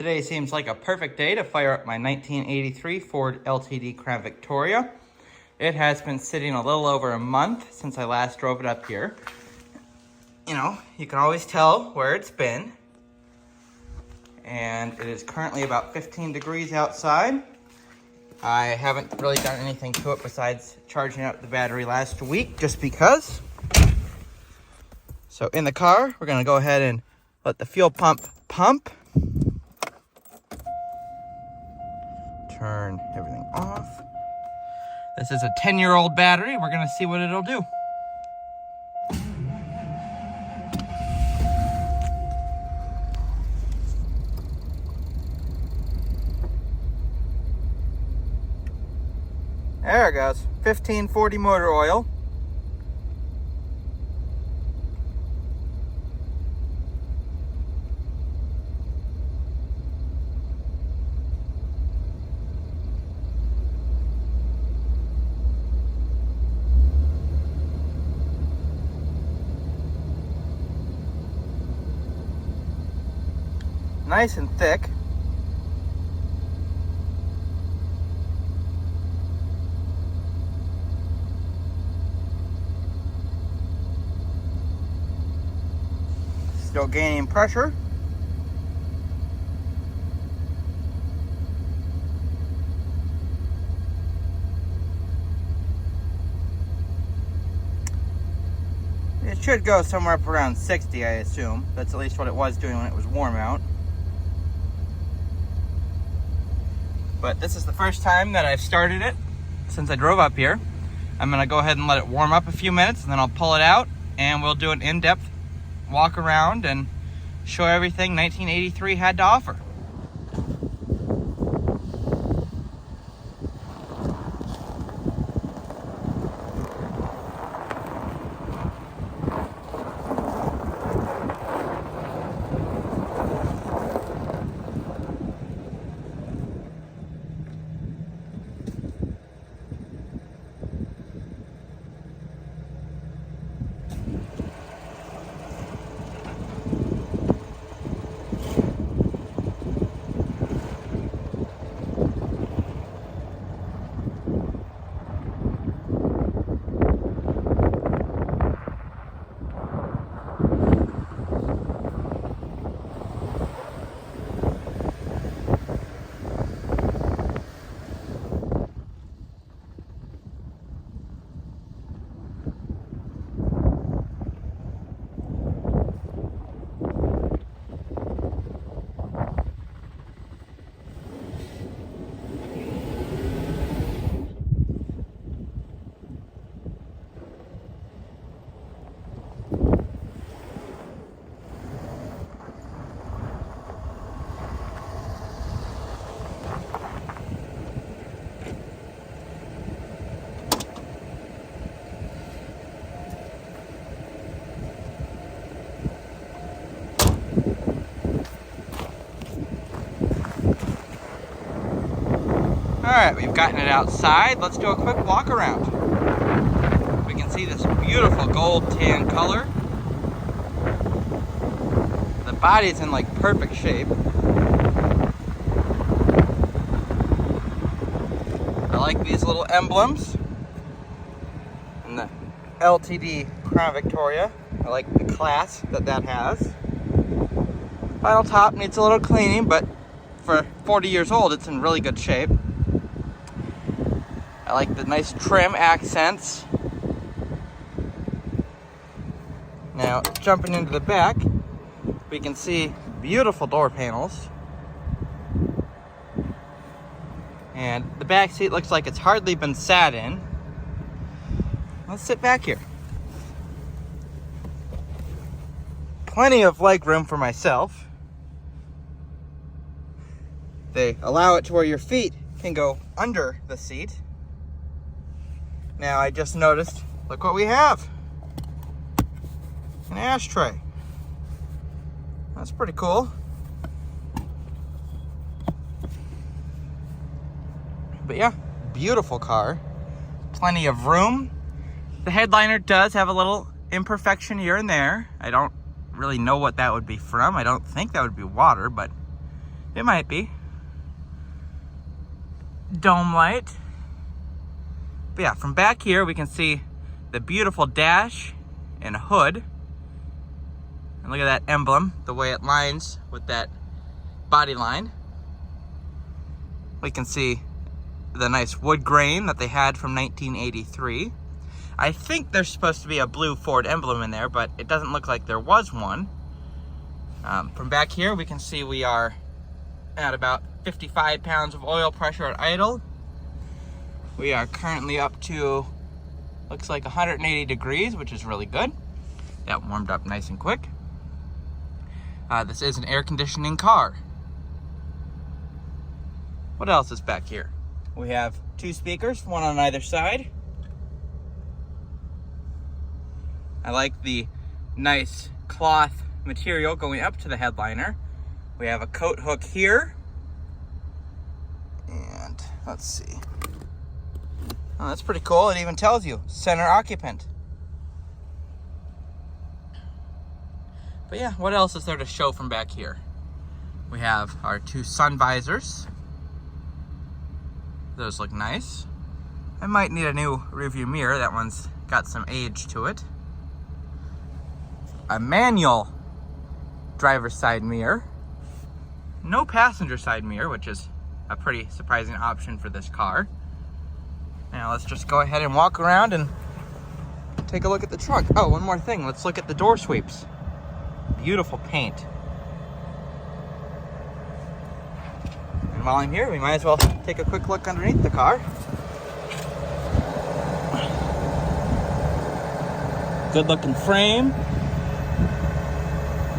Today seems like a perfect day to fire up my 1983 Ford Ltd Crownvictoria. It has been sitting a little over a month since I last drove it up here. You know, you can always tell where it's been. And it is currently about 15 degrees outside. I haven't really done anything to it besides charging up the battery last week, just because. So in the car, we're gonna go ahead and let the fuel pump pump. Turn everything off. This is a 10-year-old battery. We're gonna see what it'll do. There it goes. 1540 motor oil. Nice and thick. Still gaining pressure. It should go somewhere up around 60, I assume. That's at least what it was doing when it was warm out. But this is the first time that I've started it since I drove up here. I'm gonna go ahead and let it warm up a few minutes, and then I'll pull it out and we'll do an in-depth walk around and show everything 1983 had to offer. Alright, we've gotten it outside. Let's do a quick walk around. We can see this beautiful gold tan color. The body's in like perfect shape. I like these little emblems. And the Ltd Crownvictoria. I like the class that has. Final top needs a little cleaning, but for 40 years old, it's in really good shape. I like the nice trim accents. Now, jumping into the back, we can see beautiful door panels. And the back seat looks like it's hardly been sat in. Let's sit back here. Plenty of leg room for myself. They allow it to where your feet can go under the seat. Now I just noticed, look what we have. An ashtray. That's pretty cool. But yeah, beautiful car. Plenty of room. The headliner does have a little imperfection here and there. I don't really know what that would be from. I don't think that would be water, but It might be. Dome light. But yeah, from back here we can see the beautiful dash and hood. And look at that emblem, the way it lines with that body line. We can see the nice wood grain that they had from 1983. I think there's supposed to be a blue Ford emblem in there, but it doesn't look like there was one. From back here, we can see we are at about 55 pounds of oil pressure at idle. We are currently up to, looks like 180 degrees, which is really good. That warmed up nice and quick. This is an air conditioning car. What else is back here? We have 2 speakers, one on either side. I like the nice cloth material going up to the headliner. We have a coat hook here. And let's see. Oh, that's pretty cool. It even tells you center occupant. But yeah, what else is there to show from back here? We have our 2 sun visors. Those look nice. I might need a new rearview mirror. That one's got some age to it. A manual driver's side mirror. No passenger side mirror, which is a pretty surprising option for this car. Now let's just go ahead and walk around and take a look at the trunk. Oh, one more thing. Let's look at the door sweeps. Beautiful paint. And while I'm here, we might as well take a quick look underneath the car. Good looking frame.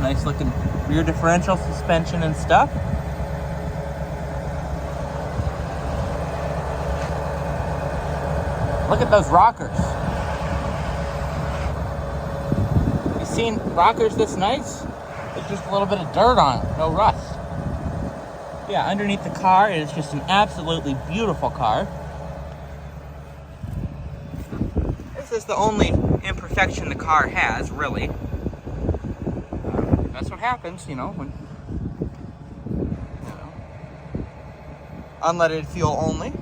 Nice looking rear differential suspension and stuff. Look at those rockers. You seen rockers this nice? There's just a little bit of dirt on it, no rust. Yeah, underneath the car, it is just an absolutely beautiful car. This is the only imperfection the car has, really. That's what happens, you know, when, unleaded fuel only.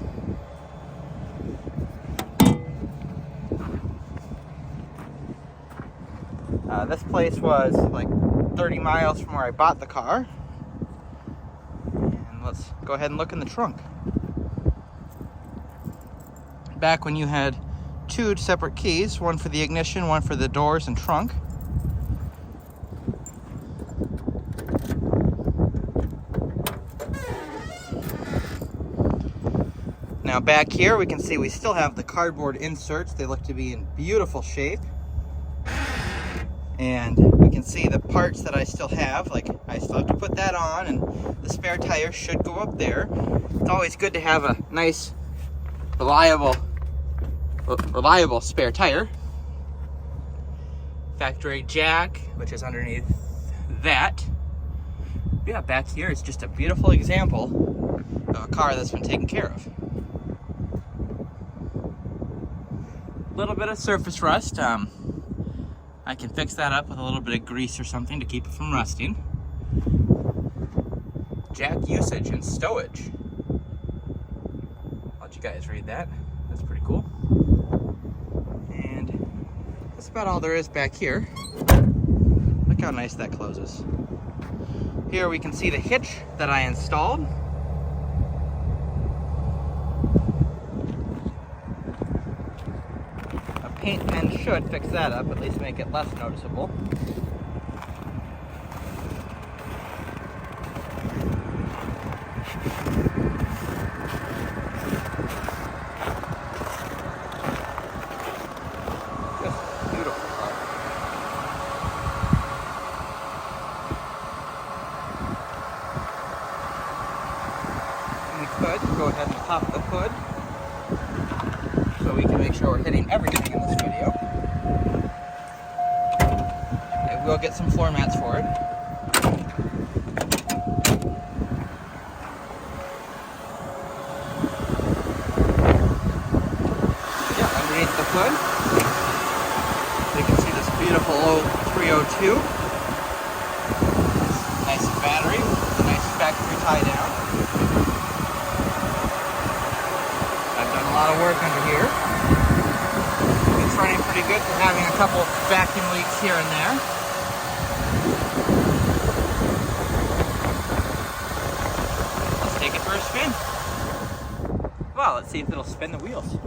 This place was like 30 miles from where I bought the car. And let's go ahead and look in the trunk. Back when you had 2 separate keys, one for the ignition, one for the doors and trunk. Now back here we can see we still have the cardboard inserts. They look to be in beautiful shape. And we can see the parts that I still have, like I still have to put that on, and the spare tire should go up there. It's always good to have a nice, reliable spare tire. Factory jack, which is underneath that. Yeah, back here is just a beautiful example of a car that's been taken care of. A little bit of surface rust. I can fix that up with a little bit of grease or something to keep it from rusting. Jack usage and stowage. I'll let you guys read that. That's pretty cool. And that's about all there is back here. Look how nice that closes. Here we can see the hitch that I installed. Paint pen should fix that up, at least make it less noticeable. Just beautiful car. And we could go ahead and pop the hood, so we can make sure we're hitting everything in this video. I will get some floor mats for it. Yeah, underneath the hood, you can see this beautiful old 302. Nice battery, nice factory tied couple vacuum leaks here and there. Let's take it for a spin. Well, let's see if it'll spin the wheels.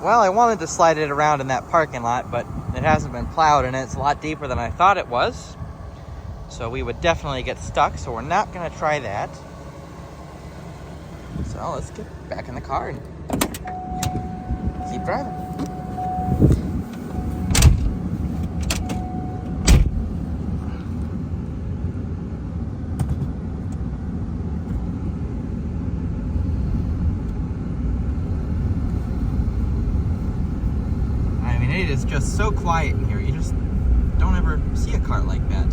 Well, I wanted to slide it around in that parking lot, but it hasn't been plowed and it's a lot deeper than I thought it was. So we would definitely get stuck, so we're not going to try that. So let's get back in the car and keep driving. It is just so quiet in here. You just don't ever see a car like that.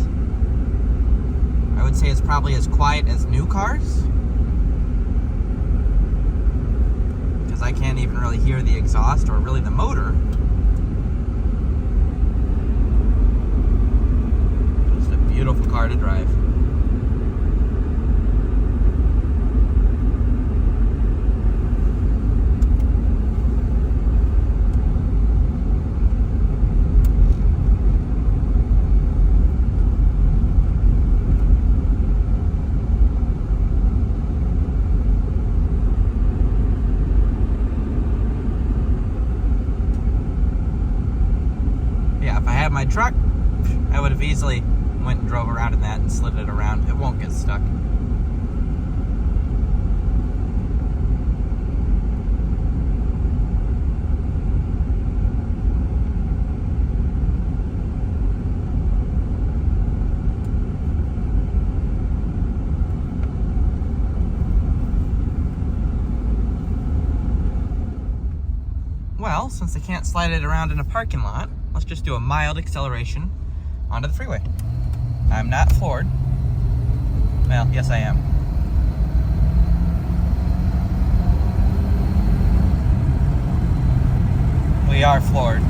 I would say it's probably as quiet as new cars, because I can't even really hear the exhaust or really the motor. Just a beautiful car to drive. My truck, I would have easily went and drove around in that and slid it around. It won't get stuck. Well, since I can't slide it around in a parking lot, let's just do a mild acceleration onto the freeway. I'm not floored. Well, yes I am. We are floored.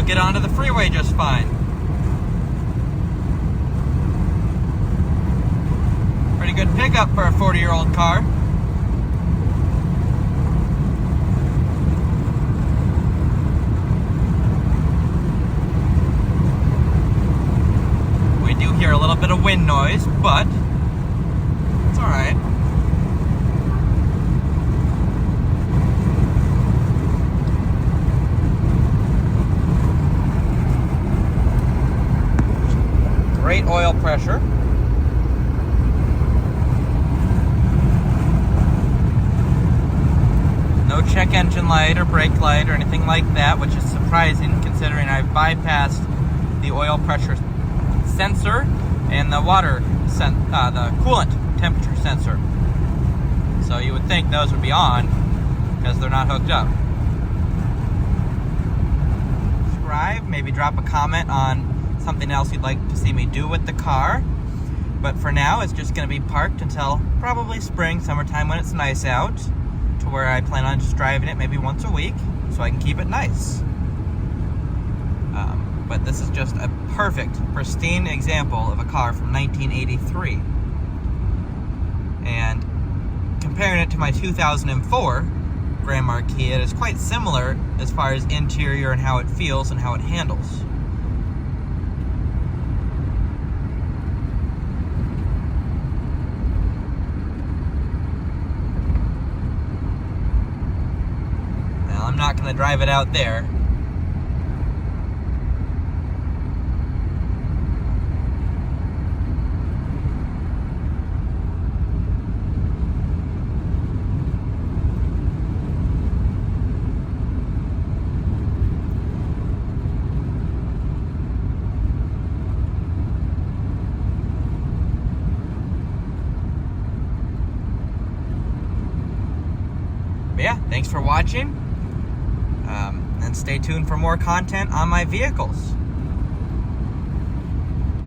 Get onto the freeway just fine. Pretty good pickup for a 40-year-old car. We do hear a little bit of wind noise, but it's all right. Great oil pressure. No check engine light or brake light or anything like that, which is surprising considering I've bypassed the oil pressure sensor and the the coolant temperature sensor. So you would think those would be on because they're not hooked up. Subscribe, maybe drop a comment on something else you'd like to see me do with the car. But for now, it's just going to be parked until probably spring, summertime when it's nice out, to where I plan on just driving it maybe once a week so I can keep it nice. But this is just a perfect, pristine example of a car from 1983. And comparing it to my 2004 Grand Marquis, it is quite similar as far as interior and how it feels and how it handles. Now, I'm not going to drive it out there. But yeah, thanks for watching, and stay tuned for more content on my vehicles.